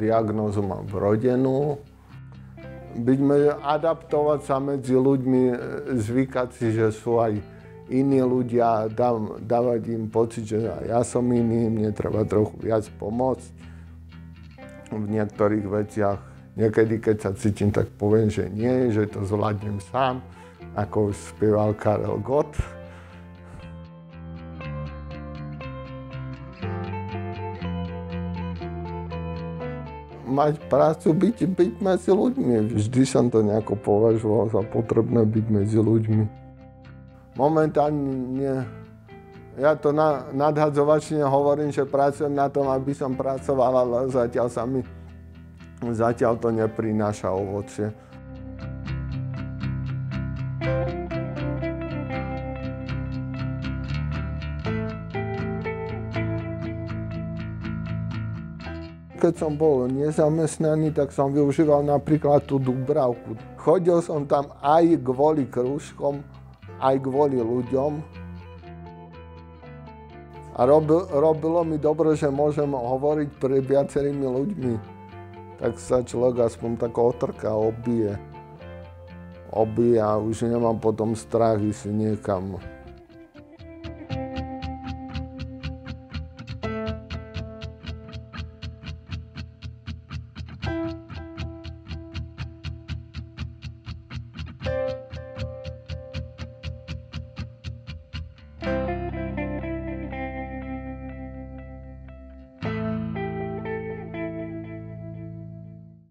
diagnózu mám vrodenú. Adaptovať sa medzi ľuďmi, zvykať si, že sú aj iní ľudia, dávať im pocit, že aj ja som iný, mne treba trochu viac pomôcť v niektorých veciach. Niekedy, keď sa cítim, tak poviem, že nie, že to zvládnem sám, ako spieval Karel Gott. Mať prácu, byť medzi ľuďmi. Vždy som to nejako považoval za potrebné byť medzi ľuďmi. Momentálne nie. Ja to nadhadzovačne hovorím, že pracujem na tom, aby som pracoval, ale zatiaľ to neprináša ovocie. Keď som bol nezamestnaný, tak som využíval napríklad tú Dúbravku. Chodil som tam aj kvôli krúžkom, aj kvôli ľuďom. A robilo mi dobre, že môžem hovoriť pre viacerými ľuďmi. Tak sa človek aspoň tak otrká, obije a už nemám potom strach ísť niekam.